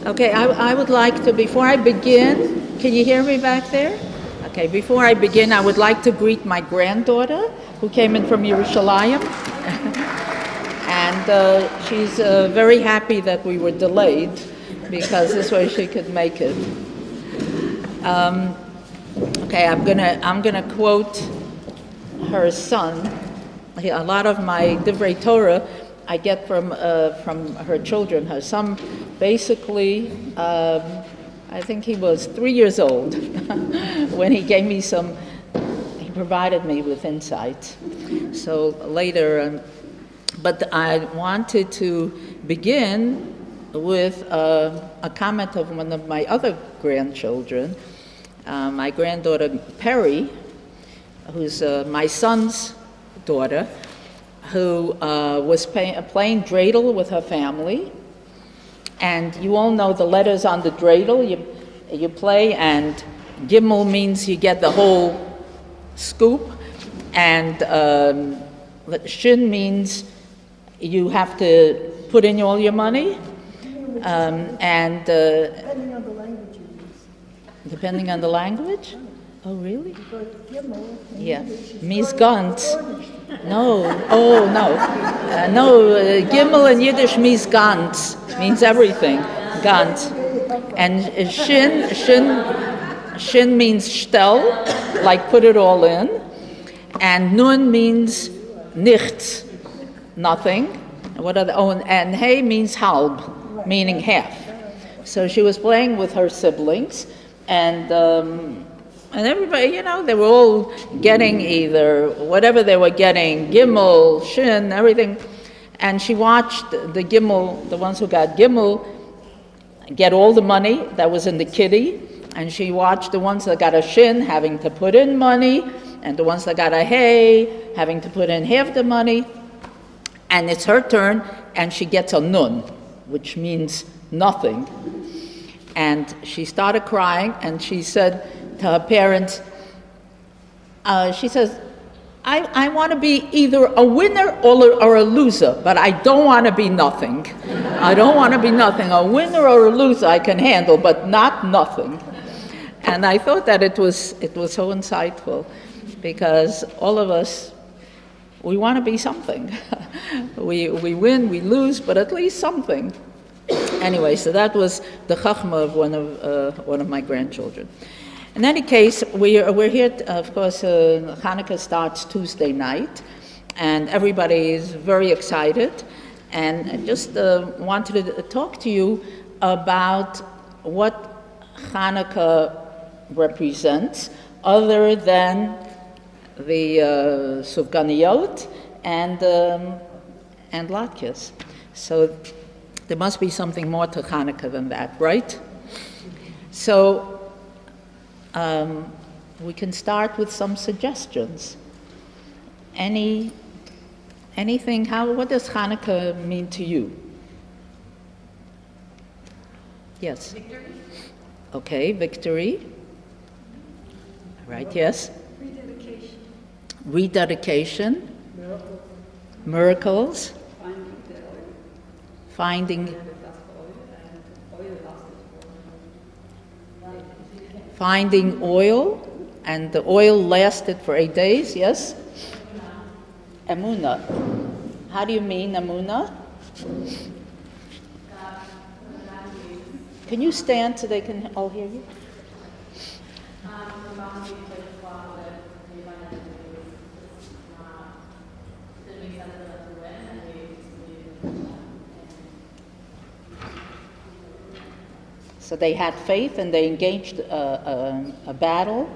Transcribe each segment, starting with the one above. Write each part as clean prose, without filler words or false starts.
Okay, I would like to, before I begin, can you hear me back there? Okay, before I begin, I would like to greet my granddaughter who came in from Yerushalayim. And she's very happy that we were delayed because this way she could make it. Okay, I'm gonna quote her son. A lot of my Divrei Torah I get from her children. Her son, basically, I think he was 3 years old when he gave me he provided me with insight. So later, but I wanted to begin with a comment of one of my other grandchildren, my granddaughter Perry, who's my son's daughter, who was playing dreidel with her family. And you all know the letters on the dreidel. You play, and Gimel means you get the whole scoop, and Shin means you have to put in all your money. And depending on the language you use. Depending on the language? Oh, really? Because Gimel in Yeah. Yiddish is Means furnished. Gantz. No. Oh, no. No, Gimel in Yiddish means Gantz. Means everything. Gantz. And Shin means shtel, like put it all in. And Nun means nichts, nothing. And Hey means halb, meaning half. So she was playing with her siblings, and everybody, they were all getting either whatever they were getting, Gimel, Shin, everything. And she watched the Gimel, the ones who got Gimel, get all the money that was in the kitty, and she watched the ones that got a Shin having to put in money, and the ones that got a Hey having to put in half the money. And it's her turn, and she gets a Nun, which means nothing. And she started crying, and she said to her parents, she says, I want to be either a winner or a loser, but I don't want to be nothing. I don't want to be nothing. A winner or a loser I can handle, but not nothing. And I thought that it was so insightful, because all of us, we want to be something. we win, we lose, but at least something. Anyway, so that was the chachma of one of my grandchildren. In any case, we're here, of course, Chanukah starts Tuesday night, and everybody is very excited. And I just wanted to talk to you about what Chanukah represents, other than the sufganiyot and latkes. So there must be something more to Chanukah than that, right? So we can start with some suggestions. Anything? What does Chanukah mean to you? Yes. Victory. Okay, victory. Right. Yes. Rededication. Rededication. Miracles. Finding oil, and the oil lasted for 8 days, yes? Emunah. How do you mean emunah? Can you stand so they can all hear you? So they had faith, and they engaged a battle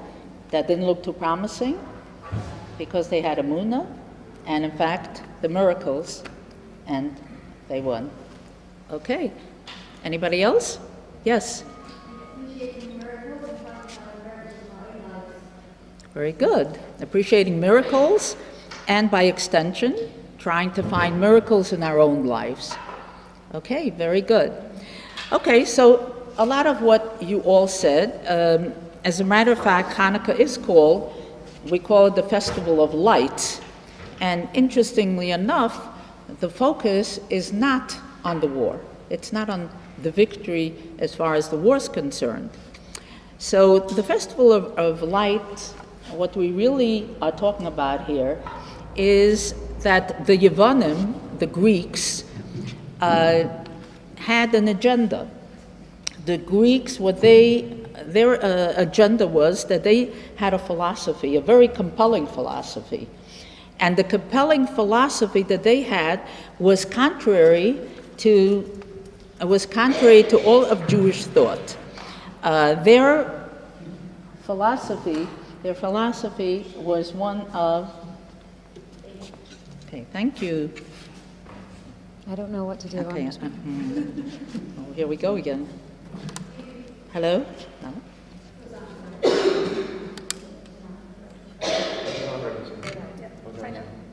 that didn't look too promising because they had emunah, and in fact, the miracles, and they won. Okay. Anybody else? Yes. Very good. Appreciating miracles, and by extension, trying to find miracles in our own lives. Okay, very good. Okay, so a lot of what you all said, as a matter of fact, Hanukkah is we call it the Festival of Lights. And interestingly enough, the focus is not on the war. It's not on the victory as far as the war is concerned. So the Festival of Light, what we really are talking about here is that the Yevonim, the Greeks, had an agenda. The Greeks, their agenda was that they had a philosophy, a very compelling philosophy. And the compelling philosophy that they had was contrary to all of Jewish thought. Their philosophy was one of, okay, thank you. I don't know what to do. Okay, oh, here we go again. Hello? No?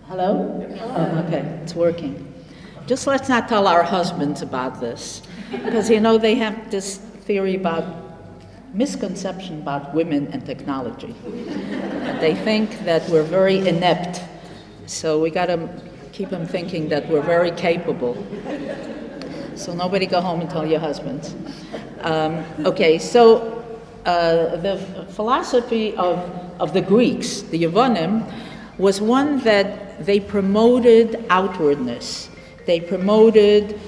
Hello? Oh, okay, it's working. Just let's not tell our husbands about this, because you know they have this theory about misconception about women and technology. They think that we're very inept, so we got to keep them thinking that we're very capable. So nobody go home and tell your husbands. Okay, so the philosophy of the Greeks, the Yevonim, was one that they promoted outwardness. They promoted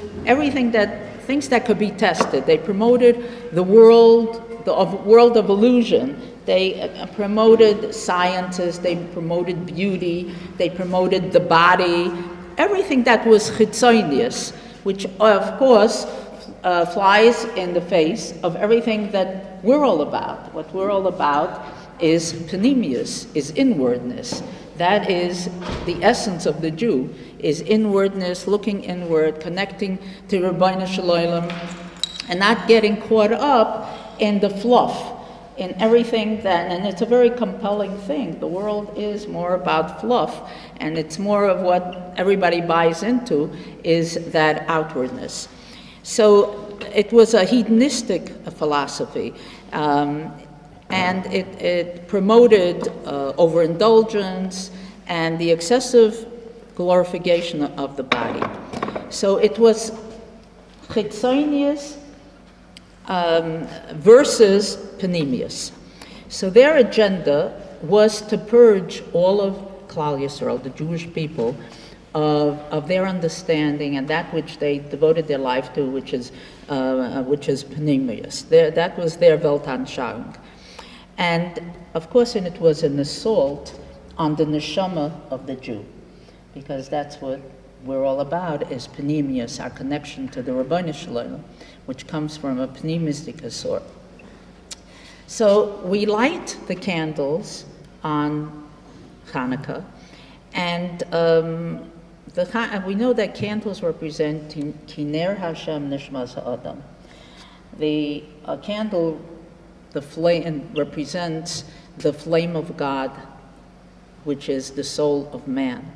things that could be tested. They promoted the world of illusion. They promoted sciences, they promoted beauty, they promoted the body, everything that was chitzonius, which of course flies in the face of everything that we're all about. What we're all about is panemius, is inwardness. That is the essence of the Jew, is inwardness, looking inward, connecting to Rabbeinu Shalom, and not getting caught up in the fluff, in everything and it's a very compelling thing. The world is more about fluff, and it's more of what everybody buys into is that outwardness. So it was a hedonistic philosophy, and it promoted overindulgence and the excessive glorification of the body. So it was chitzonius versus panemius. So their agenda was to purge all of Klal Yisrael, the Jewish people, of their understanding and that which they devoted their life to, which is panemius. That was their Weltanschauung. And of course, it was an assault on the neshama of the Jew, because that's what we're all about, is panemius, our connection to the Rabbeinu Shalom, which comes from a pneeumistic sort. So we light the candles on Chanukah, and we know that candles represent Kiner Hashem Nishmas Ha'adam. The candle, the flame, represents the flame of God, which is the soul of man.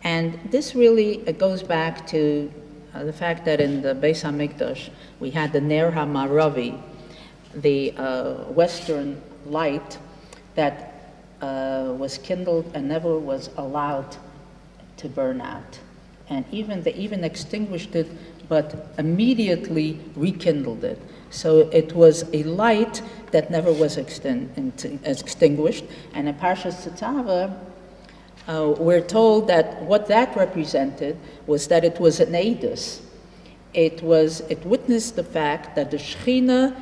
And this really goes back to the fact that in the Beis HaMikdash we had the Ner HaMaravi, the western light that was kindled and never was allowed to burn out. And they even extinguished it, but immediately rekindled it. So it was a light that never was extinguished. And in Parshas Tetzaveh, we're told that what that represented was that it was an edus. It witnessed the fact that the Shekhinah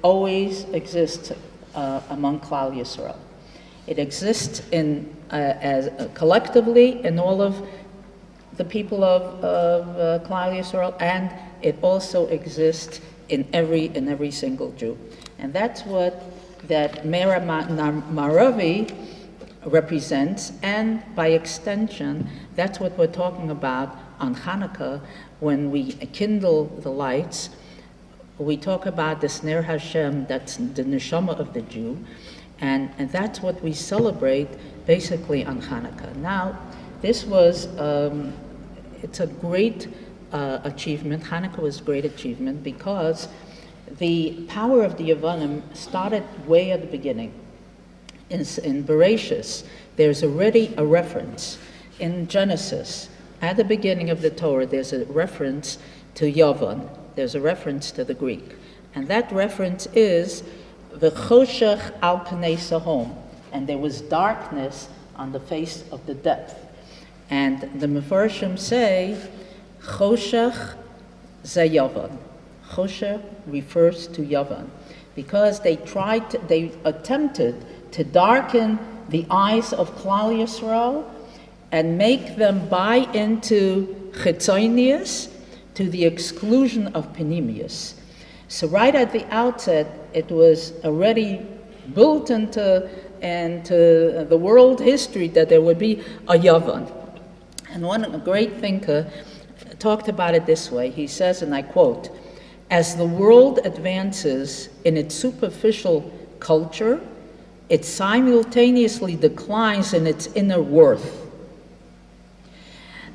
always exists among Klal Yisrael. It exists collectively in all of the people of Klal Yisrael, and it also exists in every single Jew. And that's what that Menorah Maravi represents, and by extension, that's what we're talking about on Chanukah when we kindle the lights. We talk about the Ner Hashem, that's the neshama of the Jew, and that's what we celebrate basically on Chanukah. Now, this was, it's a great achievement. Chanukah was a great achievement because the power of the Yevonim started way at the beginning. In Bereshis, there's already a reference. In Genesis, at the beginning of the Torah, there's a reference to Yavan. There's a reference to the Greek. And that reference is V'Choshech al Pnei Sahom. And there was darkness on the face of the depth. And the Mefarshim say, Choshech ze Yavan. Choshech refers to Yavan, because they attempted to darken the eyes of Klal Yisrael and make them buy into Chitzonius to the exclusion of Panemius. So right at the outset, it was already built into the world history that there would be a Yavan. And one great thinker talked about it this way. He says, and I quote, "As the world advances in its superficial culture, it simultaneously declines in its inner worth.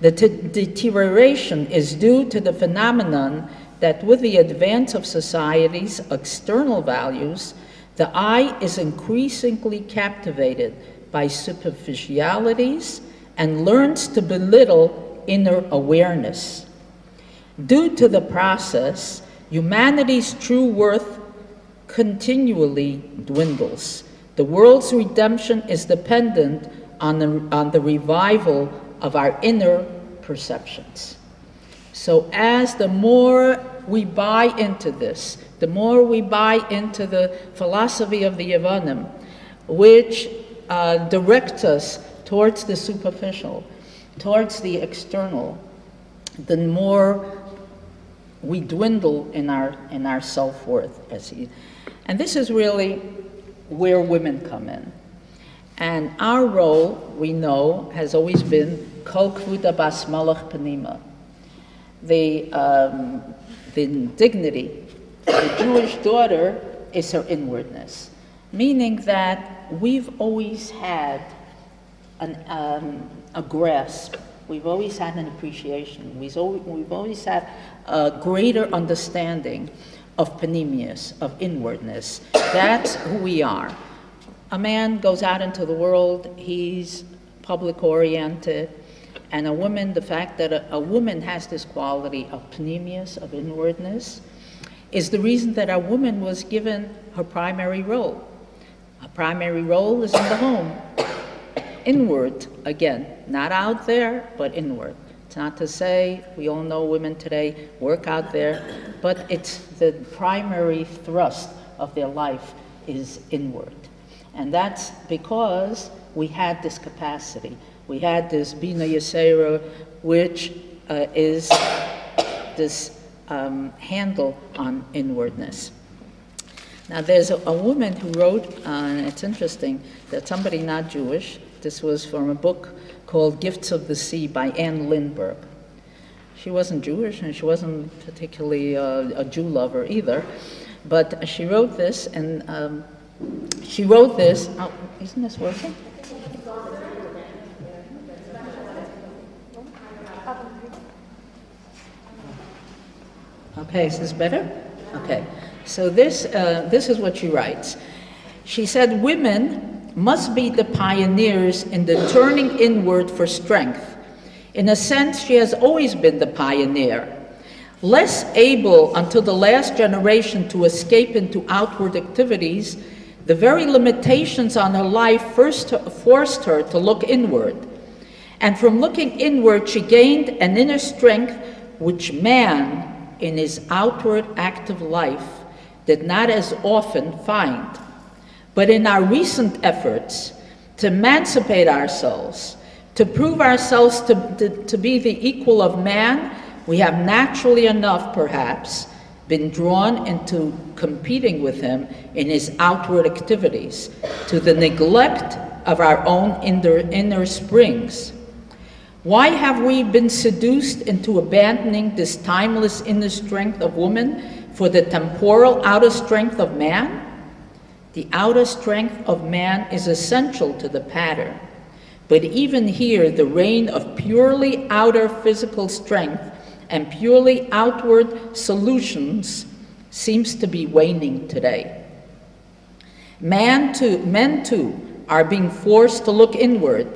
The deterioration is due to the phenomenon that with the advance of society's external values, the eye is increasingly captivated by superficialities and learns to belittle inner awareness. Due to the process, humanity's true worth continually dwindles. The world's redemption is dependent on the revival of our inner perceptions." So as the more we buy into this, the more we buy into the philosophy of the Yevanim, which directs us towards the superficial, towards the external, the more we dwindle in our self-worth. And this is really where women come in. And our role, we know, has always been Kol Kvuda Bas Malach Panima. The dignity of the Jewish daughter is her inwardness, meaning that we've always had a grasp, we've always had an appreciation, we've always had a greater understanding of panemius, of inwardness. That's who we are. A man goes out into the world, he's public-oriented, and a woman, the fact that a woman has this quality of panemius, of inwardness, is the reason that a woman was given her primary role. A primary role is in the home. Inward, again, not out there, but inward. It's not to say, we all know women today work out there, but it's the primary thrust of their life is inward. And that's because we had this capacity. We had this Bina Yisera, which is this handle on inwardness. Now there's a woman who wrote, and it's interesting, that somebody not Jewish, this was from a book called Gifts of the Sea by Anne Lindbergh. She wasn't Jewish, and she wasn't particularly a Jew lover either, but she wrote this, and oh, isn't this working? Okay, is this better? Okay, so this is what she writes. She said, "Women must be the pioneers in the turning inward for strength. In a sense, she has always been the pioneer. Less able until the last generation to escape into outward activities, the very limitations on her life first forced her to look inward. And from looking inward, she gained an inner strength which man, in his outward active life, did not as often find. But in our recent efforts to emancipate ourselves, to prove ourselves to be the equal of man, we have naturally enough, perhaps, been drawn into competing with him in his outward activities, to the neglect of our own inner springs. Why have we been seduced into abandoning this timeless inner strength of woman for the temporal outer strength of man? The outer strength of man is essential to the pattern, but even here the reign of purely outer physical strength and purely outward solutions seems to be waning today. Men too are being forced to look inward,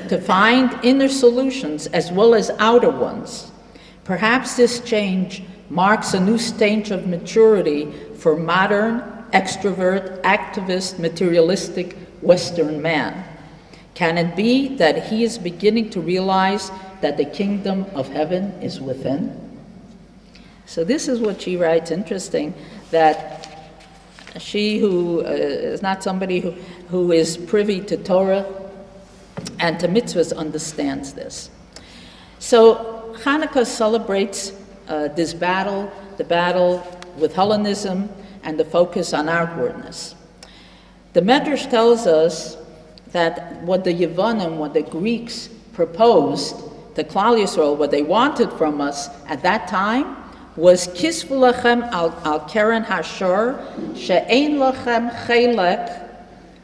to find inner solutions as well as outer ones. Perhaps this change marks a new stage of maturity for modern, extrovert, activist, materialistic Western man? Can it be that he is beginning to realize that the kingdom of heaven is within? So this is what she writes. Interesting that she, who is not somebody who is privy to Torah and to mitzvahs, understands this. So Hanukkah celebrates this battle, the battle with Hellenism and the focus on outwardness. The Medrash tells us that what the Yevonim, what the Greeks proposed to Klal Yisrael, what they wanted from us at that time, was kisvu lachem al keren hashor she'ein lachem chelek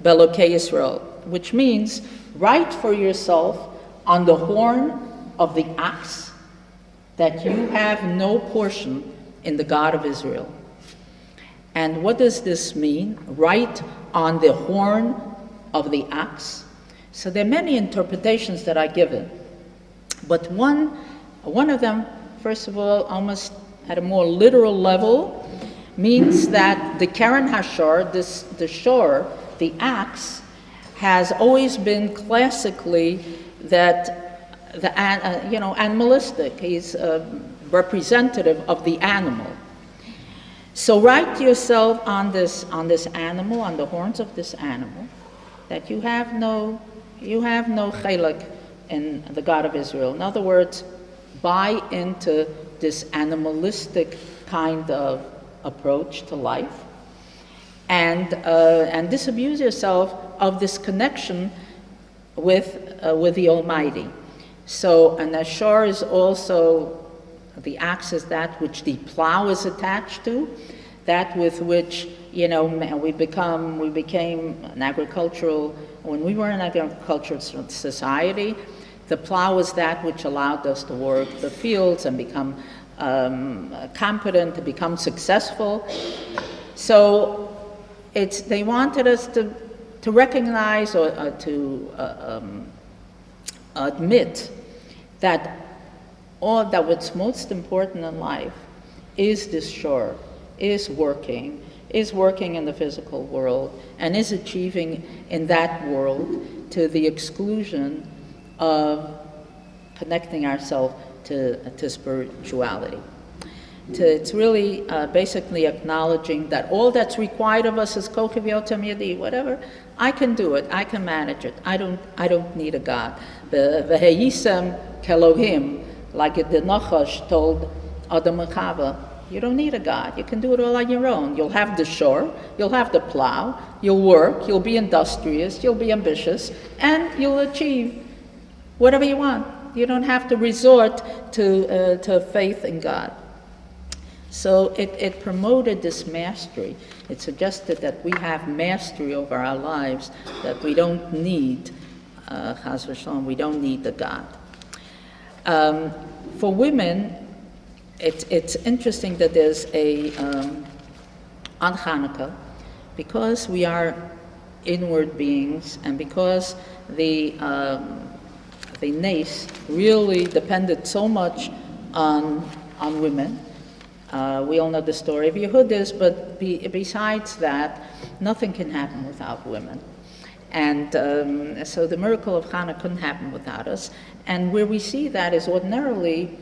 belokei Yisrael, which means write for yourself on the horn of the ox that you have no portion in the God of Israel. And what does this mean? Write on the horn of the ox. So there are many interpretations that are given, but one of them, first of all, almost at a more literal level, means that the Keren Hashor, the shore, the axe, has always been classically animalistic. He's representative of the animal. So write yourself on this animal, on the horns of this animal, that you have no chelek in the God of Israel. In other words, buy into this animalistic kind of approach to life, and disabuse yourself of this connection with the Almighty. So an ashor is also, the axe is that which the plow is attached to, that with which we became an agricultural. When we were an agricultural society, the plow was that which allowed us to work the fields and become competent, to become successful. So they wanted us to recognize or to admit that what's most important in life is this shore, is working in the physical world, and is achieving in that world to the exclusion of connecting ourselves to spirituality. It's really basically acknowledging that all that's required of us is kokev yotem yadi, whatever. I can do it. I can manage it. I don't need a God. The V'Yayshev1 Kelohim, like the Nachash told Adam and Chava, you don't need a God. You can do it all on your own. You'll have the shore, you'll have the plow, you'll work, you'll be industrious, you'll be ambitious, and you'll achieve whatever you want. You don't have to resort to faith in God. So it promoted this mastery. It suggested that we have mastery over our lives, that we don't need, Chas v'shalom, we don't need the God. For women, it's interesting that there's on Chanukah, because we are inward beings, and because the Nes really depended so much on women. We all know the story of Yehudis, but besides that, nothing can happen without women. And so the miracle of Hanukkah couldn't happen without us. And where we see that is ordinarily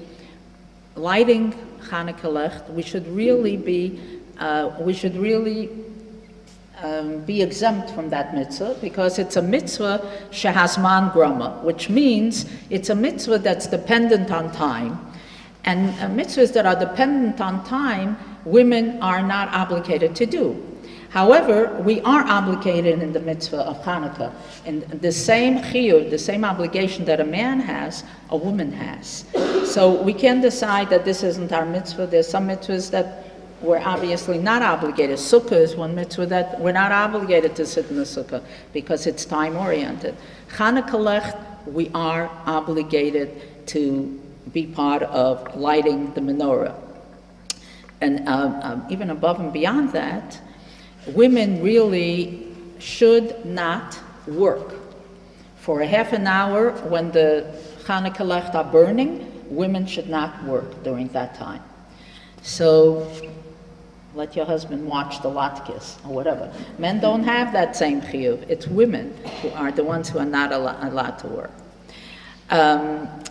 lighting Chanukah Lecht, we should really be exempt from that mitzvah, because it's a mitzvah shehazman grama, which means it's a mitzvah that's dependent on time. And mitzvahs that are dependent on time, women are not obligated to do. However, we are obligated in the mitzvah of Hanukkah. And the same chiyuv, the same obligation that a man has, a woman has. So we can decide that this isn't our mitzvah. There's some mitzvahs that we're obviously not obligated. Sukkah is one mitzvah that we're not obligated to sit in the sukkah because it's time-oriented. Chanukah Lecht, we are obligated to be part of lighting the menorah. And even above and beyond that, women really should not work. For a half an hour when the Chanukah Lecht are burning, women should not work during that time. So let your husband watch the latkes or whatever. Men don't have that same chiyuv. It's women who are the ones who are not allowed to work.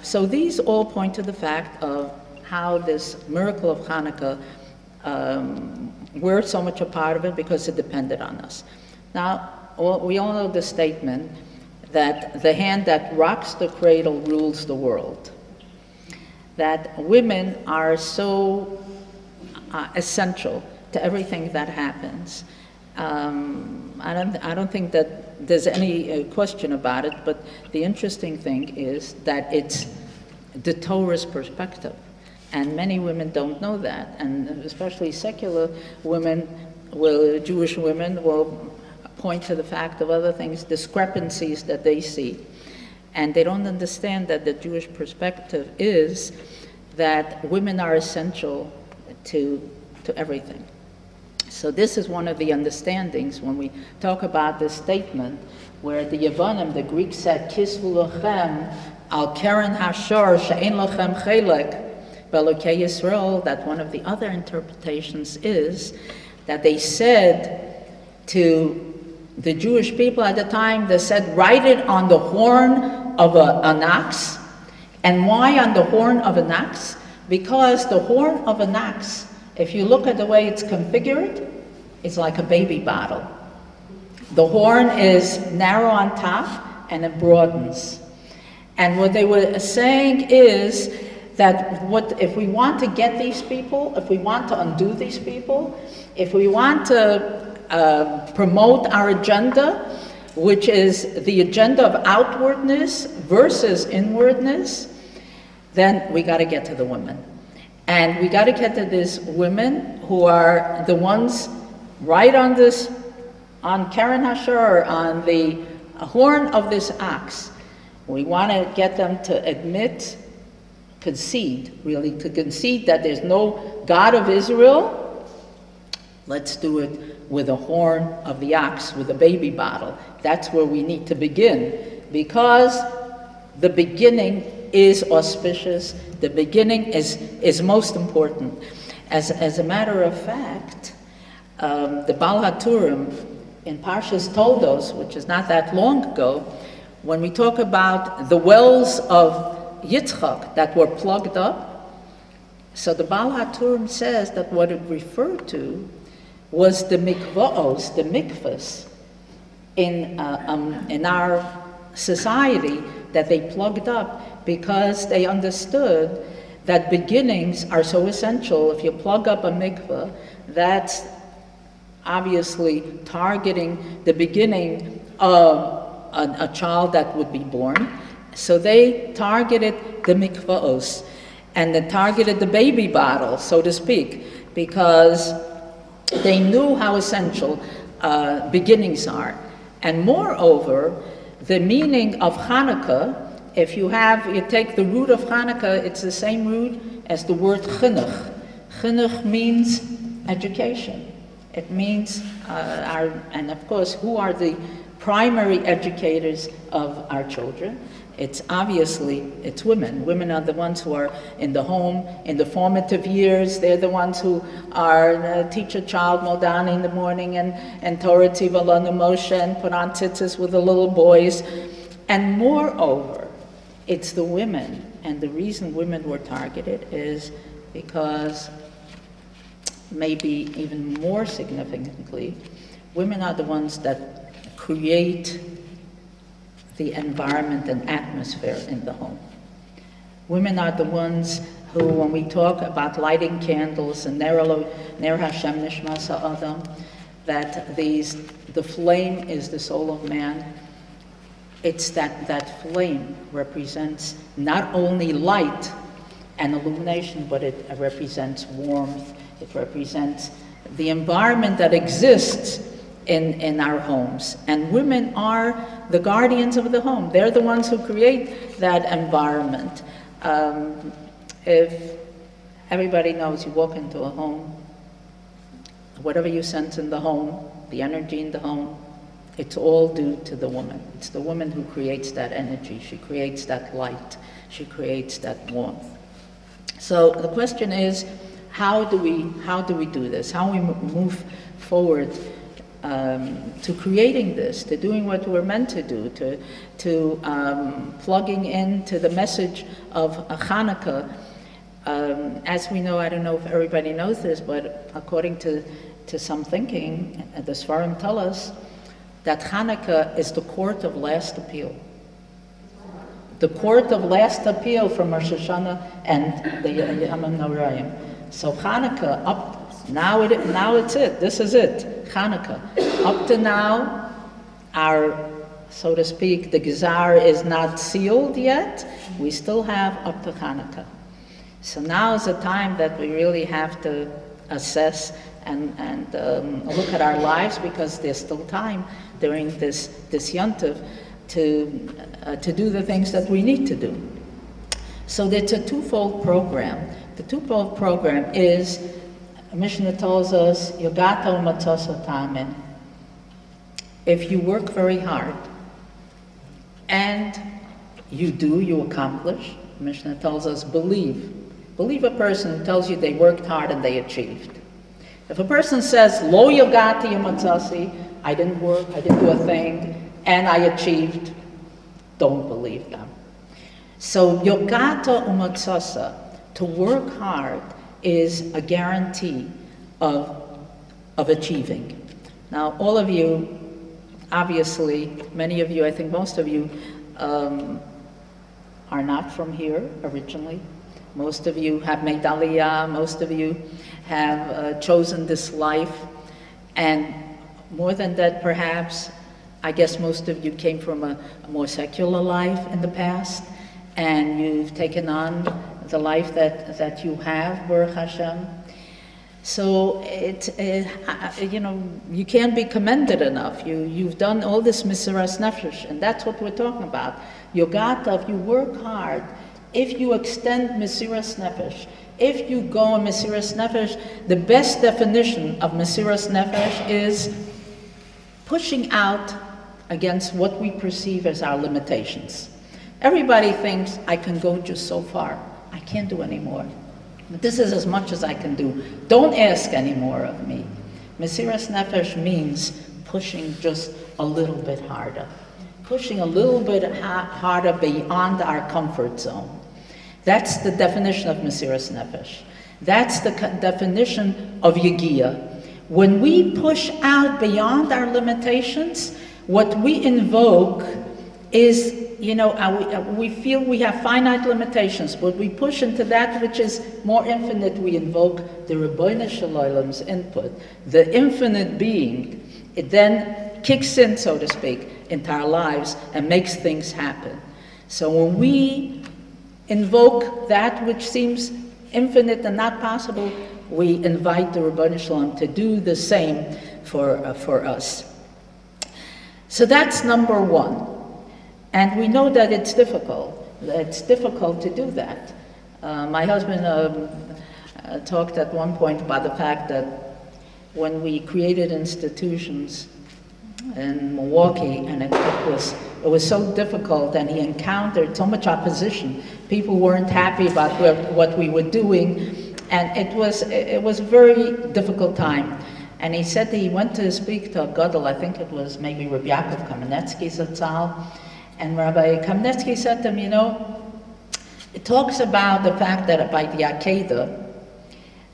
So these all point to the fact of how this miracle of Hanukkah, we're so much a part of it because it depended on us. Now, we all know the statement that the hand that rocks the cradle rules the world. That women are so essential to everything that happens. I don't think that there's any question about it, but the interesting thing is that it's the Torah's perspective. And many women don't know that, and especially secular women, Jewish women will point to the fact of other things, discrepancies that they see. And they don't understand that the Jewish perspective is that women are essential to everything. So this is one of the understandings when we talk about this statement where the Yevonim, the Greeks said, Kisvu lochem al keren hashor she'en lochem chelek b'elokei Yisrael, that one of the other interpretations is that they said to the Jewish people at the time, they said, write it on the horn of an ox. And why on the horn of an ox? Because the horn of an ox, if you look at the way it's configured, it's like a baby bottle. The horn is narrow on top and it broadens. And what they were saying is that if we want to get these people, if we want to undo these people, if we want to promote our agenda, which is the agenda of outwardness versus inwardness, then we got to get to the women. And we got to get to these women who are the ones right on this, on Keren Hashor, on the horn of this ox. We want to get them to admit, concede, really, to concede that there's no God of Israel. Let's do it with a horn of the ox, with a baby bottle. That's where we need to begin, because the beginning is auspicious. The beginning is most important. As a matter of fact, the Baal HaTurim in Parshas Toldos, which is not that long ago, when we talk about the wells of Yitzchak that were plugged up, so the Baal HaTurim says that what it referred to was the mikvahos, the mikvahs, in our society that they plugged up because they understood that beginnings are so essential. If you plug up a mikvah, that's obviously targeting the beginning of a child that would be born. So they targeted the mikvahos, and they targeted the baby bottle, so to speak, because they knew how essential beginnings are. And moreover, the meaning of Chanukah, if you take the root of Chanukah, it's the same root as the word chinuch. Chinuch means education. It means, and of course, who are the primary educators of our children? It's women. Women are the ones who are in the home, in the formative years. They're the ones who are teach a child Modani in the morning and Torah Tivah Moshe and put on tzitzis with the little boys. And moreover, it's the women. And the reason women were targeted is because, maybe even more significantly, women are the ones that create the environment and atmosphere in the home. Women are the ones who, when we talk about lighting candles and Ner Hashem Nishmas Ha'adam, that the flame is the soul of man. It's that flame represents not only light and illumination, but it represents warmth. It represents the environment that exists in our homes. And women are the guardians of the home. They're the ones who create that environment. If everybody knows, you walk into a home, whatever you sense in the home, the energy in the home, it's all due to the woman. It's the woman who creates that energy. She creates that light. She creates that warmth. So the question is, how do we do this? How we move forward to creating this, to doing what we're meant to do, to plugging into the message of Chanukah. As we know, I don't know if everybody knows this, but according to some thinking, the Sfarim tell us that Chanukah is the court of last appeal. The court of last appeal from Rosh Hashanah and the Yom Noraim. So Chanukah, now it's it. This is it, Chanukah. Up to now, our, so to speak, the Gizar is not sealed yet. We still have up to Chanukah. So now is the time that we really have to assess and look at our lives, because there's still time during this Yontiv to do the things that we need to do. So it's a twofold program. The twofold program is, Mishnah tells us, Yogato Matzosa Tamen. If you work very hard and you accomplish, Mishnah tells us, believe. Believe a person who tells you they worked hard and they achieved. If a person says, Lo Yogati Matzasi, I didn't work, I didn't do a thing, and I achieved, don't believe them. So Yogata Umatzasa, to work hard, is a guarantee of achieving. Now, all of you, obviously, many of you, I think most of you, are not from here originally. Most of you have made Aliyah, most of you have chosen this life, and more than that, perhaps, I guess most of you came from a more secular life in the past, and you've taken on the life that you have, Baruch Hashem. So you know, you can't be commended enough. You've done all this Mesiras Nefesh, and that's what we're talking about. Yogata, if you work hard, if you extend Mesiras Nefesh, if you go on Mesiras Nefesh, the best definition of Mesiras Nefesh is pushing out against what we perceive as our limitations. Everybody thinks, I can go just so far. I can't do any more. This is as much as I can do. Don't ask any more of me. Mesiras Nefesh means pushing just a little bit harder. Pushing a little bit harder beyond our comfort zone. That's the definition of Mesiras Nefesh. That's the definition of Yegiya. When we push out beyond our limitations, what we invoke is, you know, we feel we have finite limitations, but we push into that which is more infinite. We invoke the Rebbeinu Shalom's input, the infinite being. It then kicks in, so to speak, into our lives and makes things happen. So when we invoke that which seems infinite and not possible, we invite the Rebbeinu Shalom to do the same for us. So that's number one. And we know that it's difficult. It's difficult to do that. My husband talked at one point about the fact that when we created institutions in Milwaukee, and it was so difficult, and he encountered so much opposition. People weren't happy about what we were doing, and it was a very difficult time. And he said that he went to speak to a gadol, I think it was maybe Rabbi Yaakov Kamenetsky Zatzal, and Rabbi Kamenetsky said to him, you know, it talks about the fact that by the Akedah,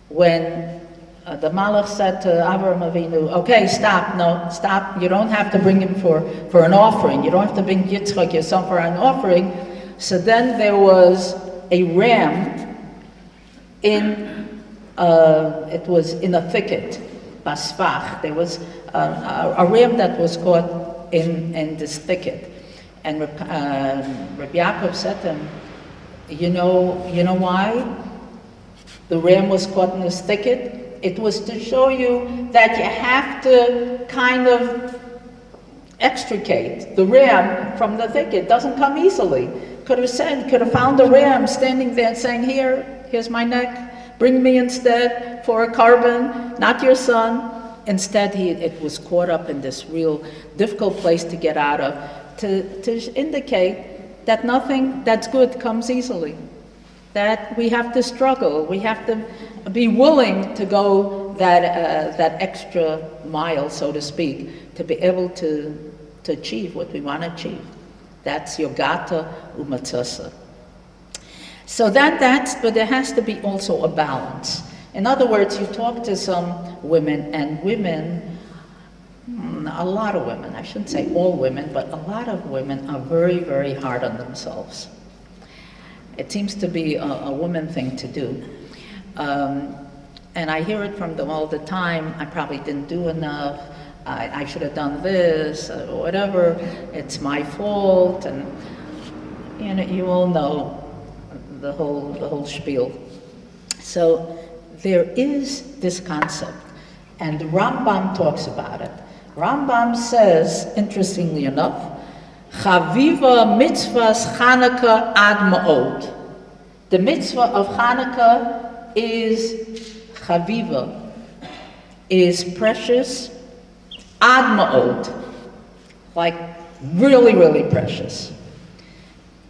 when the Malach said to Avraham Avinu, okay, stop, no, stop, you don't have to bring him for an offering, you don't have to bring Yitzchak, your son, for an offering. So then there was a ram it was in a thicket, Basfach. There was a ram that was caught in this thicket. And Rabbi Yaakov said to him, you know why the ram was caught in this thicket? It was to show you that you have to kind of extricate the ram from the thicket. It doesn't come easily. Could have found a ram standing there and saying, here's my neck, bring me instead for a carbon, not your son. Instead, it was caught up in this real difficult place to get out of, to indicate that nothing that's good comes easily. that we have to struggle. We have to be willing to go that extra mile, so to speak, to be able to achieve what we want to achieve. That's yogata umatzasa. So but there has to be also a balance. In other words, you talk to some women, and women, a lot of women, I shouldn't say all women, but a lot of women are very, very hard on themselves. It seems to be a woman thing to do. And I hear it from them all the time. I probably didn't do enough. I should have done this, or whatever. It's my fault. And you know, you all know the whole spiel. So there is this concept, and the Rambam talks about it. Rambam says, interestingly enough, Chaviva Mitzvahs Hanukkah ad ma'od. The mitzvah of Hanukkah is Chaviva, is precious, ad ma'od, like really, really precious.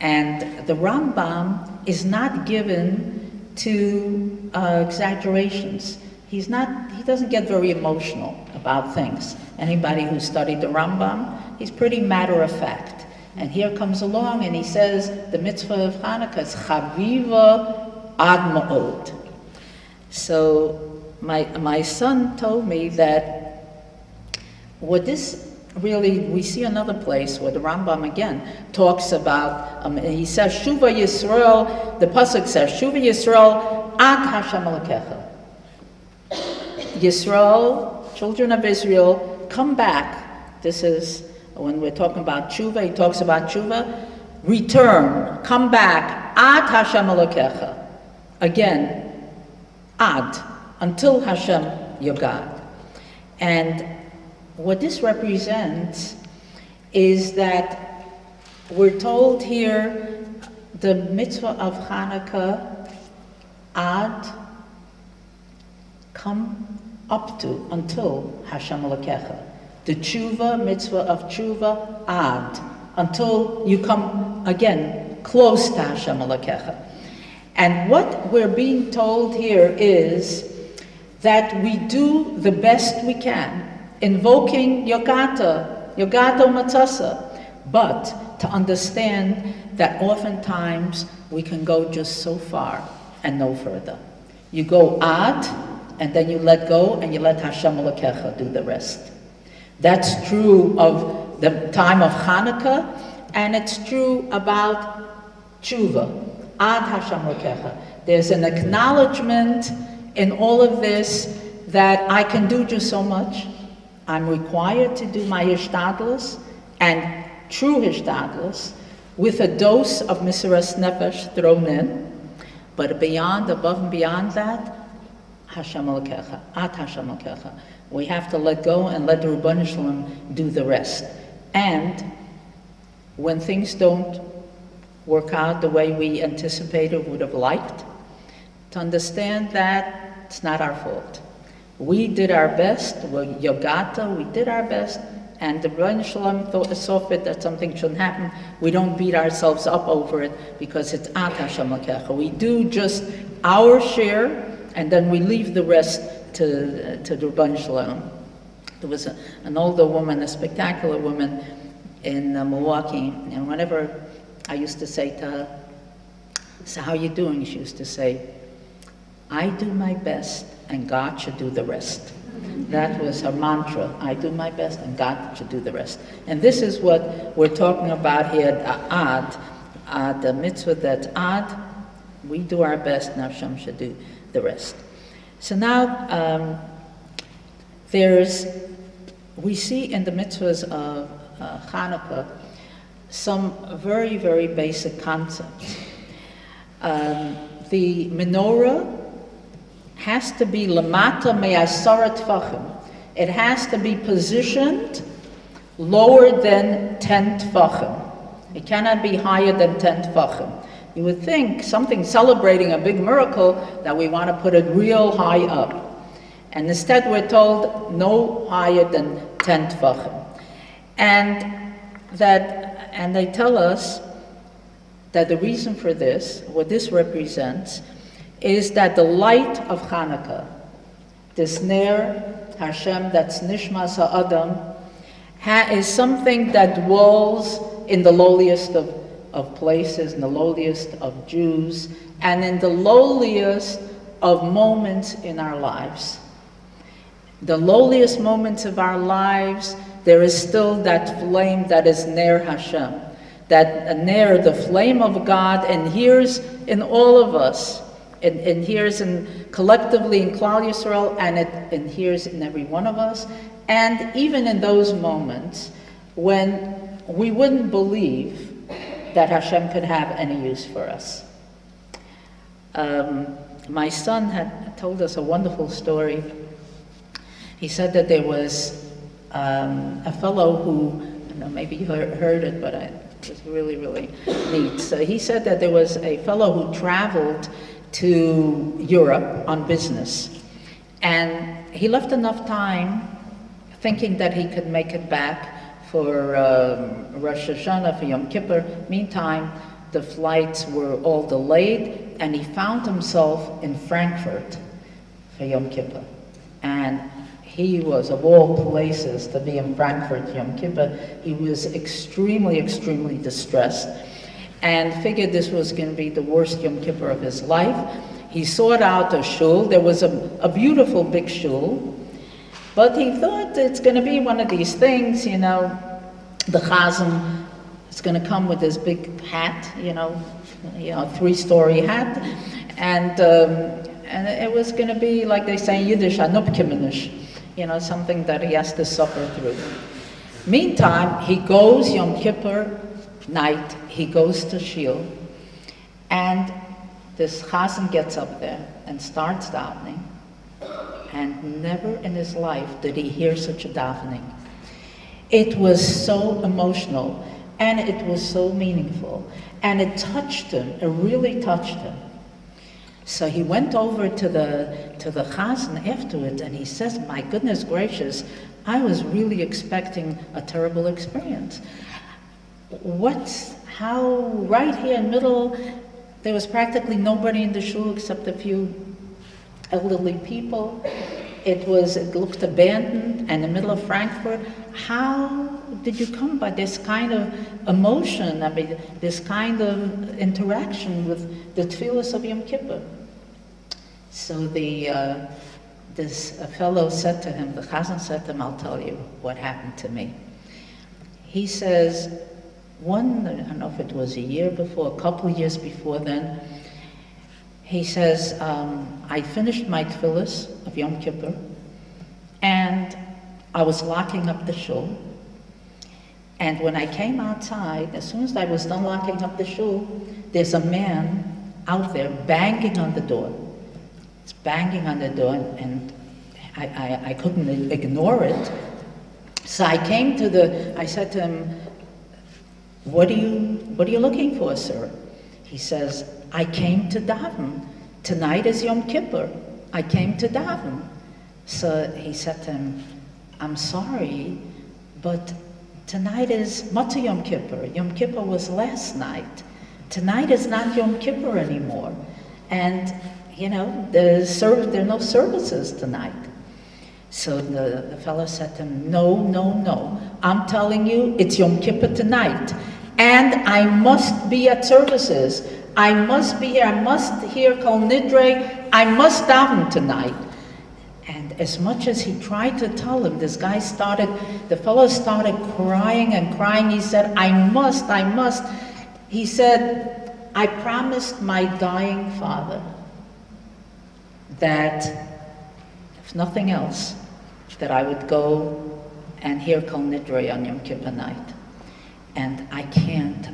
And the Rambam is not given to exaggerations. He doesn't get very emotional about things. Anybody who studied the Rambam, he's pretty matter of fact. And here comes along and he says the mitzvah of Hanukkah is chaviva ad ma'od. So my son told me that what this really, we see another place where the Rambam again talks about, he says, Shuva Yisrael, the Pasuk says, Shuva Yisrael ad Hashem Elokecha. Yisrael, children of Israel, come back. This is, when we're talking about tshuva, he talks about tshuva. Return, come back, ad Hashem Elokecha. Again, ad, until Hashem, your God. And what this represents is that we're told here the mitzvah of Hanukkah, ad, come up to, until Hashem Elokecha. The tshuva, mitzvah of tshuva, ad, until you come again close to Hashem Elokecha. And what we're being told here is that we do the best we can, invoking yogata umatzasa, but to understand that oftentimes we can go just so far and no further. You go ad, and then you let go, and you let Hashem Elokecha do the rest. That's true of the time of Chanukah, and it's true about tshuva, ad Hashem Elokecha. There's an acknowledgement in all of this that I can do just so much. I'm required to do my hishtadlus, and true hishtadlus, with a dose of Mesiras Nefesh thrown in, but above and beyond that, Hashem Elokecha, at Hashem Elokecha. We have to let go and let the Rebbetzin Feige do the rest. And when things don't work out the way we anticipated, would have liked, to understand that it's not our fault. We did our best, we're yogata, we did our best, and the Rebbetzin saw fit that something shouldn't happen. We don't beat ourselves up over it because it's at Hashem Elokecha. We do just our share, and then we leave the rest to the Rebbetzin Feige. There was an older woman, a spectacular woman in Milwaukee, and whenever I used to say to her, "So how are you doing?" She used to say, "I do my best, and God should do the rest." That was her mantra. I do my best, and God should do the rest. And this is what we're talking about here, the mitzvah that's ad. We do our best, and Hashem should do the rest. So now we see in the mitzvahs of Chanukah some very, very basic concepts. The menorah has to be lamata me'asara tfachim. It has to be positioned lower than 10 tfachim. It cannot be higher than 10 tfachim. You would think something celebrating a big miracle that we want to put it real high up. And instead we're told no higher than 10 tfachim. And they tell us that the reason for this, what this represents, is that the light of Chanukah, this Ner Hashem, that's Nishmas HaAdam, is something that dwells in the lowliest of places, in the lowliest of Jews, and in the lowliest of moments in our lives. The lowliest moments of our lives, there is still that flame that is Ner Hashem, that Ner, the flame of God, adheres in all of us. It adheres collectively in Klal Yisrael, and it adheres in every one of us. And even in those moments when we wouldn't believe that Hashem could have any use for us. My son had told us a wonderful story. He said that there was a fellow who, I don't know, maybe you heard it, but it was really, really neat. So he said that there was a fellow who traveled to Europe on business, and he left enough time thinking that he could make it back for Rosh Hashanah, for Yom Kippur. Meantime, the flights were all delayed, and he found himself in Frankfurt for Yom Kippur. And he was, of all places to be in Frankfurt Yom Kippur, he was extremely, extremely distressed, and figured this was going to be the worst Yom Kippur of his life. He sought out a shul. There was a beautiful big shul, but he thought it's going to be one of these things, you know, the chazan is going to come with this big hat, you know, 3-story hat, and it was going to be, like they say in Yiddish, anupkimenish, you know, something that he has to suffer through. Meantime, he goes Yom Kippur night, he goes to Shul, and this chazan gets up there and starts davening, and never in his life did he hear such a davening. It was so emotional, and it was so meaningful, and it touched him, it really touched him. So he went over to the chazan afterwards, and he says, my goodness gracious, I was really expecting a terrible experience. How right here in the middle, there was practically nobody in the shul except a few elderly people. It looked abandoned, and in the middle of Frankfurt. How did you come by this kind of emotion, I mean, this kind of interaction with the tefillos of Yom Kippur? So this fellow said to him, the chazan said to him, I'll tell you what happened to me. He says, I don't know if it was a year before, a couple of years before then, he says, I finished my tefillos of Yom Kippur, and I was locking up the shul. And when I came outside, as soon as I was done locking up the shul, there's a man out there banging on the door. It's banging on the door, and I couldn't ignore it. So I said to him, what are you looking for, sir? He says, I came to daven. Tonight is Yom Kippur. I came to daven. So he said to him, I'm sorry, but tonight is Motzei Yom Kippur. Yom Kippur was last night. Tonight is not Yom Kippur anymore. And, you know, there are no services tonight. So the fellow said to him, no. I'm telling you, it's Yom Kippur tonight. And I must be at services. I must be here. I must hear Kol Nidre. I must daven tonight. And as much as he tried to tell him, the fellow started crying and crying. He said, I must. He said, I promised my dying father that, if nothing else, that I would go and hear Kol Nidre on Yom Kippur night. And I can't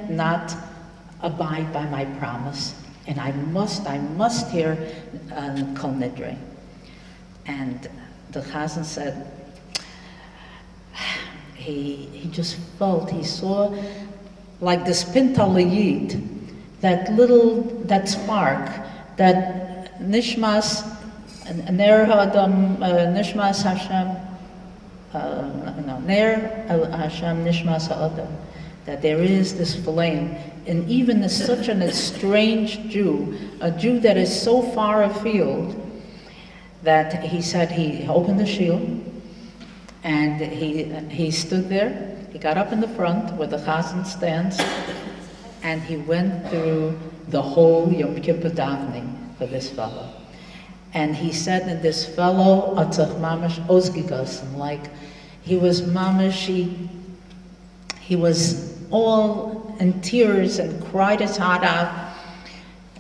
not abide by my promise, and I must hear Kol Nidre. And the chazan said, he just felt, he saw like this pintalayid, that spark, that nishmas, ner ha'adam, nishmas Hashem, ner Hashem nishmas ha'adam, that there is this flame, and even such an estranged Jew, a Jew that is so far afield, that he said he opened the shield, and he stood there. He got up in the front where the chazan stands, and he went through the whole Yom Kippur davening for this fellow. And he said that this fellow, atzach mamash ozgigas, like he was mamash, he was all in tears and cried his heart out.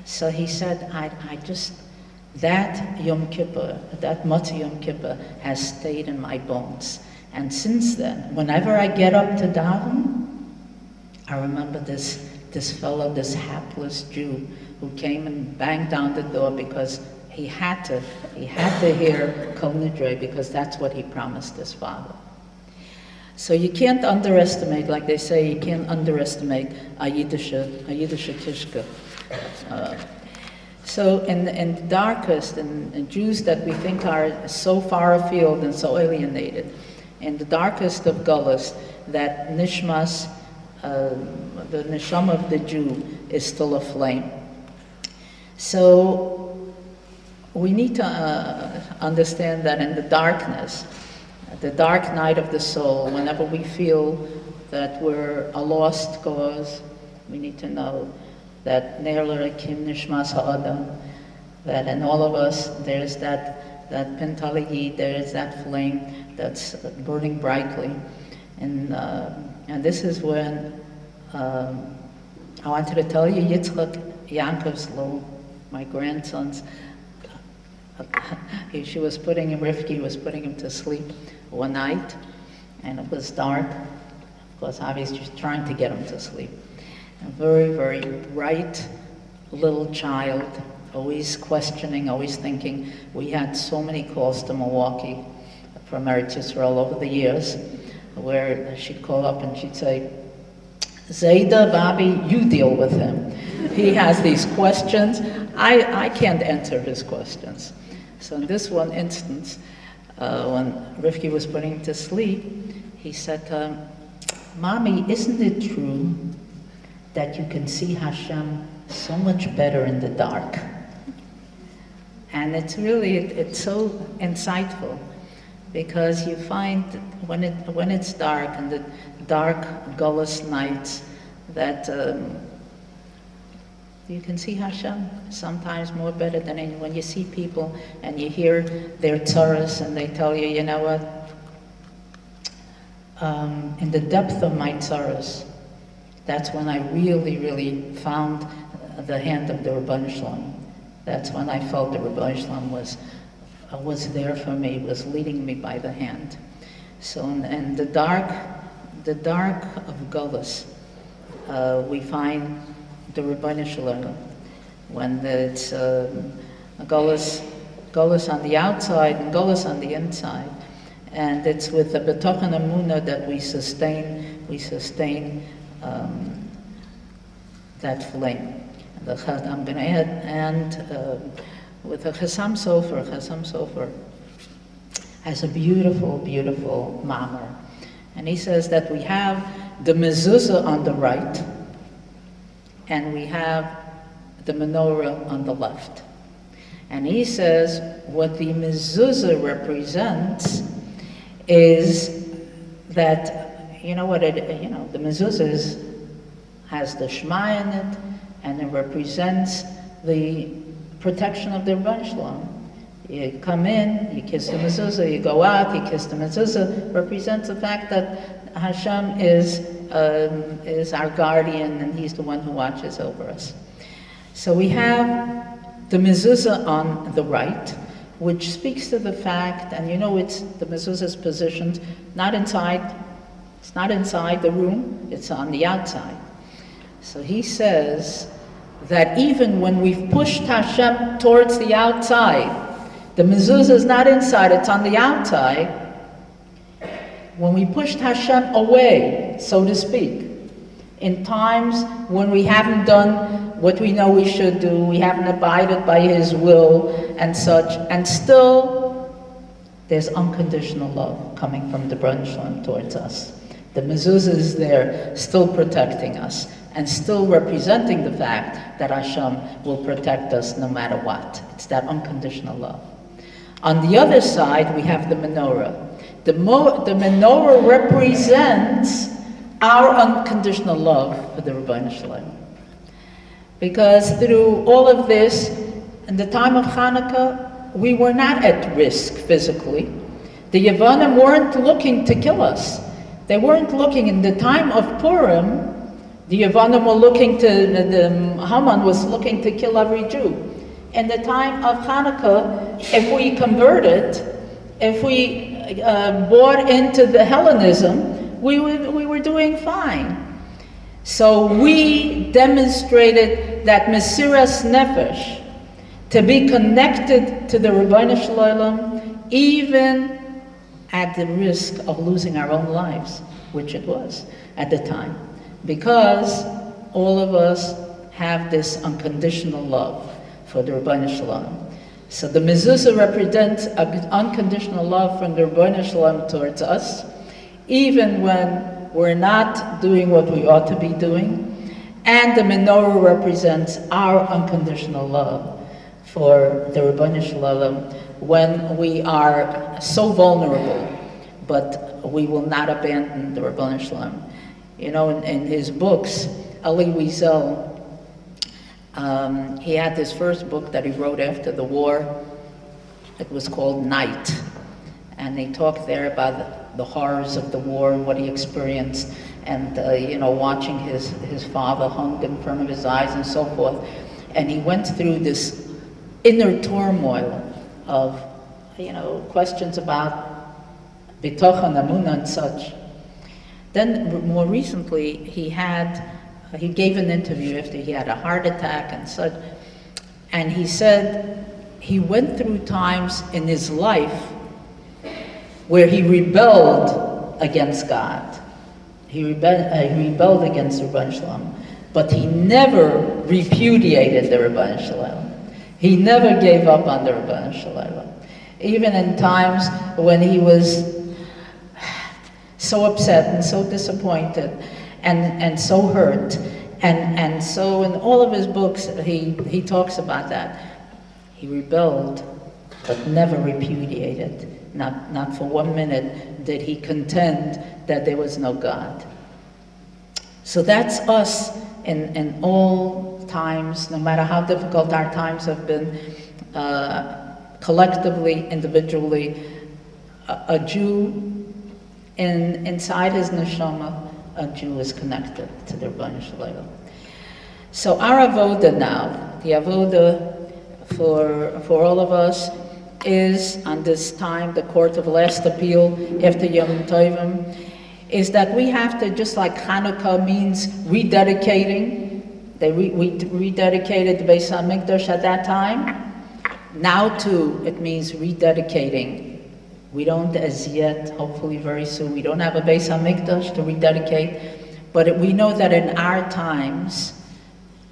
So he said, I just, that Yom Kippur, that Motzei Yom Kippur has stayed in my bones. And since then, whenever I get up to daven, I remember this fellow, this hapless Jew who came and banged down the door because he had to hear Kol Nidre, because that's what he promised his father. So you can't underestimate, like they say, you can't underestimate a Yiddish kishka. So in the darkest, and Jews that we think are so far afield and so alienated, in the darkest of gullahs, that nishmas, the neshama of the Jew is still aflame. So we need to understand that in the darkness, the dark night of the soul, whenever we feel that we're a lost cause, we need to know that Ne'er L'Rekim Nishmas Ha'adam, that in all of us there's that Pentaliyid, there is that flame that's burning brightly. And this is when I wanted to tell you, Yitzchak Yankov's my grandson's, Rivki was putting him to sleep one night, and it was dark. Of course, obviously, just trying to get him to sleep. A very, very bright little child, always questioning, always thinking. We had so many calls to Milwaukee from Eretz Yisrael over the years, where she'd call up and she'd say, Zayda, Bobby, you deal with him. He has these questions. I can't answer his questions. So in this one instance, when Rivki was putting him to sleep, he said, Mommy, isn't it true that you can see Hashem so much better in the dark? And it's really, it's so insightful, because you find when it's dark, and the dark, gullus nights, that you can see Hashem sometimes more better than when you see people and you hear their tzaras and they tell you, you know what, in the depth of my tzaras, that's when I really, really found the hand of the Rebbeinu Shalom. That's when I felt the Rebbeinu Shalom was there for me, was leading me by the hand. So in the dark of Gullus, we find the Rebbeinu Shalom, when it's Gullus on the outside and Gullus on the inside, and it's with the B'tochen Emunah that we sustain that flame. I'm going to add, and with a Chasam Sofer has a beautiful, beautiful mamar, and he says that we have the mezuzah on the right, and we have the menorah on the left. And he says what the mezuzah represents is that, the mezuzah has the Shema in it, and it represents the protection of the Rebbeinu Shalom. You come in, you kiss the mezuzah, you go out, you kiss the mezuzah, represents the fact that Hashem is our guardian, and He's the one who watches over us. So we have the mezuzah on the right, which speaks to the fact, and the mezuzah is positioned not inside, it's not inside the room, it's on the outside. So he says that even when we've pushed Hashem towards the outside, the mezuzah is not inside, it's on the outside. When we pushed Hashem away, so to speak, in times when we haven't done what we know we should do, we haven't abided by His will and such, and still there's unconditional love coming from the Rebbeinu Shalom towards us. The mezuzah is there, still protecting us, and still representing the fact that Hashem will protect us no matter what. It's that unconditional love. On the other side, we have the menorah. The menorah represents our unconditional love for the Rebbeinu Shalom. Because through all of this, in the time of Chanukah, we were not at risk physically. The Yevanim weren't looking to kill us. They weren't looking. In the time of Purim, the Yevanim were looking to, Haman was looking to kill every Jew. In the time of Chanukah, if we converted, if we bought into the Hellenism, we were doing fine. So we demonstrated that Mesiras Nefesh, to be connected to the Rebbeinu Shalom, even at the risk of losing our own lives, which it was at the time, because all of us have this unconditional love for the Rebbeinu Shalom. So the mezuzah represents an unconditional love from the Rebbeinu Shalom towards us, even when we're not doing what we ought to be doing, and the menorah represents our unconditional love for the Rebbeinu Shalom when we are so vulnerable, but we will not abandon the Rebbeinu Shalom. You know, in his books, Elie Wiesel, he had his first book that he wrote after the war. It was called Night, and he talked there about the horrors of the war and what he experienced, and you know, watching his father hung in front of his eyes and so forth. And he went through this inner turmoil of, you know, questions about bitochen, amunah, and such. Then more recently, he gave an interview after he had a heart attack and such, and he said he went through times in his life where he rebelled against God. He rebelled against the Rebbeinu Shalom, but he never repudiated the Rebbeinu Shalom. He never gave up on the Rebbeinu Shalom. Even in times when he was so upset and so disappointed and so hurt. And so in all of his books, he talks about that. He rebelled, but never repudiated. Not for 1 minute did he contend that there was no God. So that's us in all times, no matter how difficult our times have been, collectively, individually, a Jew inside his neshama, a Jew is connected to the Rebbeinu Shalom. So our avoda now, the avoda for all of us, is on this time, the court of last appeal after Yom Tovim, is that we have to, just like Chanukah means rededicating, we rededicated the Beis HaMikdash at that time. Now too, it means rededicating. We don't as yet, hopefully very soon, we don't have a Beis HaMikdash to rededicate, but we know that in our times,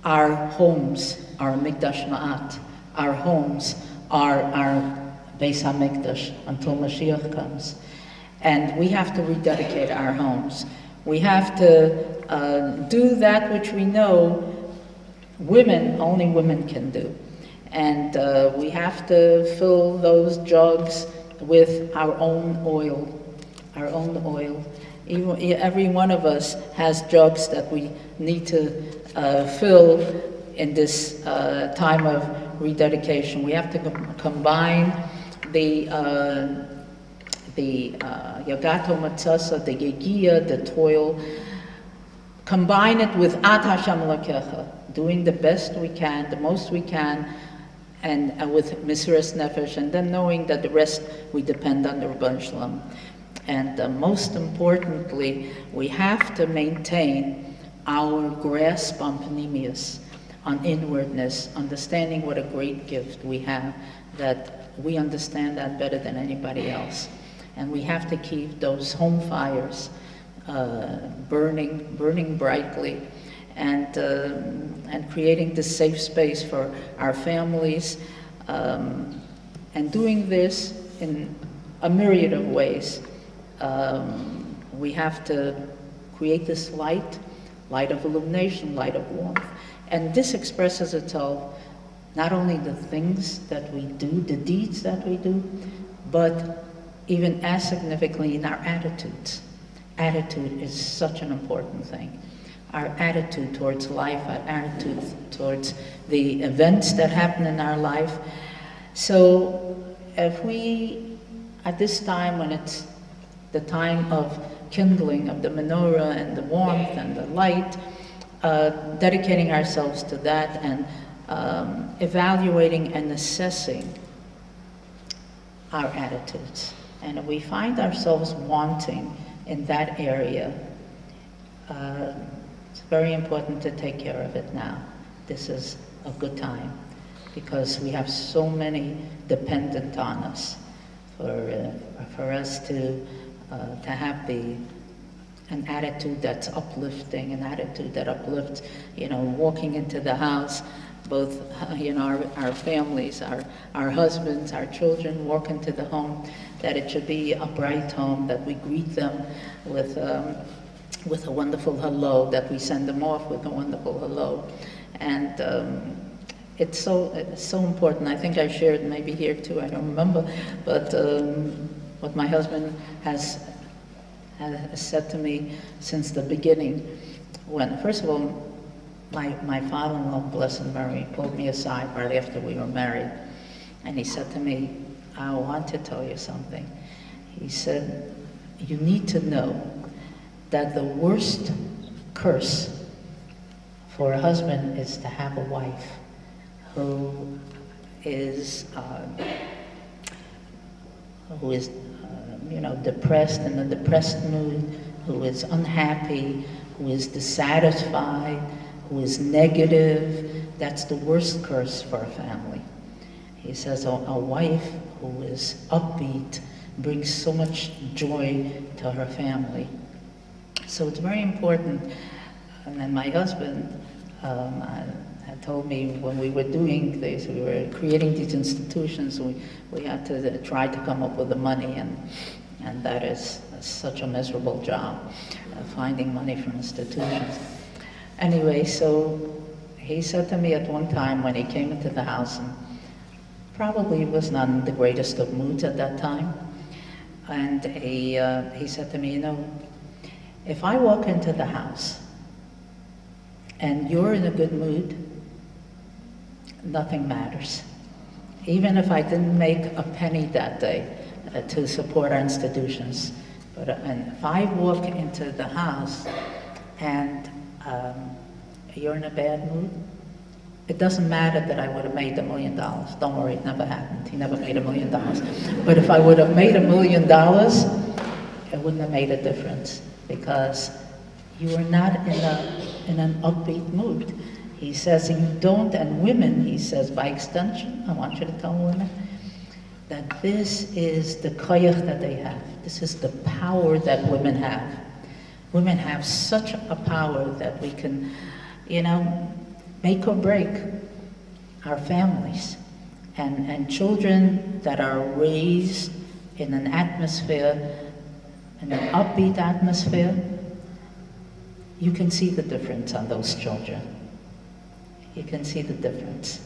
our homes are Mikdash Ma'at. Our homes are our Beis HaMikdash until Mashiach comes. And we have to rededicate our homes. We have to do that which we know only women can do. And we have to fill those jugs with our own oil, Every one of us has jugs that we need to fill in this time of rededication. We have to combine the Yagato Matzasa, the Yegia, the toil, combine it with At Hashem Lakecha, doing the best we can, the most we can, and with Mesiras Nefesh, and then knowing that the rest we depend on the Rebbeinu Shalom. And most importantly, we have to maintain our grasp on Panemius, on inwardness, understanding what a great gift we have, that we understand that better than anybody else. And we have to keep those home fires burning brightly, and creating this safe space for our families, and doing this in a myriad of ways. We have to create this light of illumination, light of warmth. And this expresses itself not only the things that we do, the deeds that we do, but even as significantly in our attitudes. Attitude is such an important thing. Our attitude towards life, our attitude towards the events that happen in our life. So if we, at this time when it's the time of kindling of the menorah and the warmth and the light, dedicating ourselves to that and evaluating and assessing our attitudes. And if we find ourselves wanting in that area, it's very important to take care of it now. This is a good time because we have so many dependent on us for us to have an attitude that's uplifting, an attitude that uplifts, walking into the house, both, our families, our husbands, our children walk into the home, that it should be a bright home, that we greet them with a wonderful hello, that we send them off with a wonderful hello. And it's so important. I think I shared maybe here too, I don't remember, but what my husband has said to me since the beginning, when, first of all, my father-in-law, blessed memory, pulled me aside right after we were married, and he said to me, I want to tell you something. He said, you need to know that the worst curse for a husband is to have a wife who is depressed, in a depressed mood, who is unhappy, who is dissatisfied, who is negative. That's the worst curse for a family. He says a wife who is upbeat brings so much joy to her family. So it's very important. And then my husband had told me when we were doing this, we were creating these institutions, we had to try to come up with the money, and that is such a miserable job, finding money from institutions. Anyway, so he said to me at one time when he came into the house, and probably was not in the greatest of moods at that time, and he said to me, if I walk into the house and you're in a good mood, nothing matters. Even if I didn't make a penny that day to support our institutions. But if I walk into the house and you're in a bad mood, it doesn't matter that I would have made $1 million. Don't worry, it never happened. He never made $1 million. But if I would have made $1 million, it wouldn't have made a difference, because you are not in an upbeat mood. He says, you don't, and women, he says, by extension, I want you to tell women, that this is the koyach that they have. This is the power that women have. Women have such a power that we can, make or break our families. And children that are raised in an atmosphere, in an upbeat atmosphere, you can see the difference on those children. You can see the difference.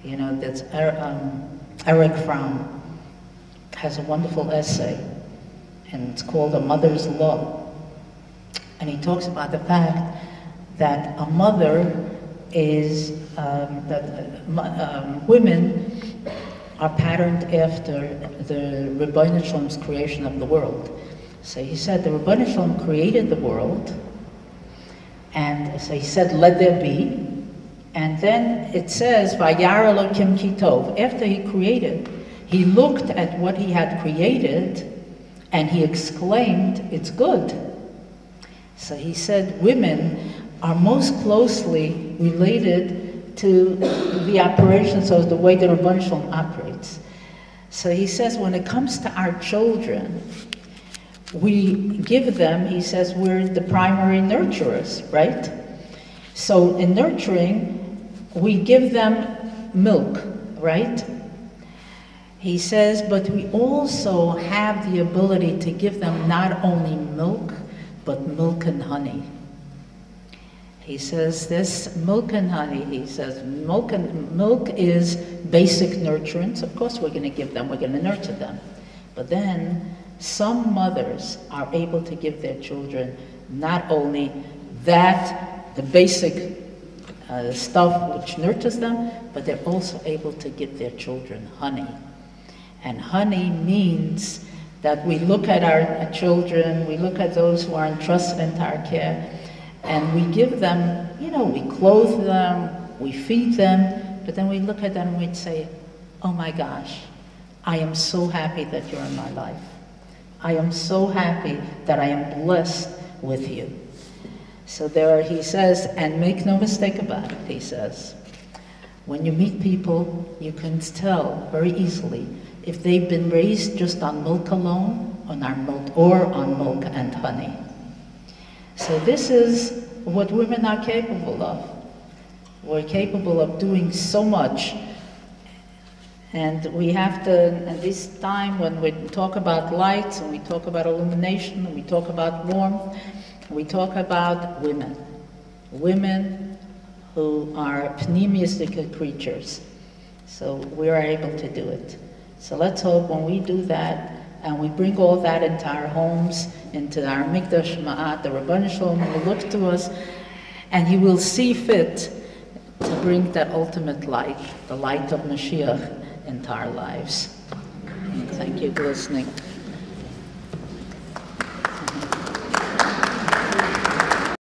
That's Eric Fromm has a wonderful essay, and it's called A Mother's Love. And he talks about the fact that a mother is, women are patterned after the Rebbetzin Shalom's creation of the world. So he said the Rebbetzin Shalom created the world, and so he said, let there be. And then it says, Vayar Elokim ki tov. After he created, he looked at what he had created, and he exclaimed, it's good. So he said women are most closely related to the operations of the way the Rebbetzin Shalom operates. So he says when it comes to our children, we give them, he says, we're the primary nurturers, right? So in nurturing, we give them milk, right? He says, but we also have the ability to give them not only milk, but milk and honey. He says this milk and honey, he says milk is basic nurturance. Of course we're going to give them, we're going to nurture them. But then some mothers are able to give their children not only that, the basic stuff which nurtures them, but they're also able to give their children honey. And honey means that we look at our children, we look at those who are entrusted into our care, and we give them, you know, we clothe them, we feed them, but then we look at them and we'd say, oh my gosh, I am so happy that you're in my life. I am so happy that I am blessed with you. So there, he says, and make no mistake about it, he says, when you meet people, you can tell very easily if they've been raised just on milk alone, or on milk and honey. So this is what women are capable of. We're capable of doing so much. And we have to, at this time when we talk about lights, and we talk about illumination, and we talk about warmth, we talk about women. Women who are pneumistic creatures. So we are able to do it. So let's hope when we do that, and we bring all that into our homes, into our Mikdash Ma'at, the Rabban Shalom will look to us, and he will see fit to bring that ultimate light, the light of Mashiach, into our lives. Thank you for listening.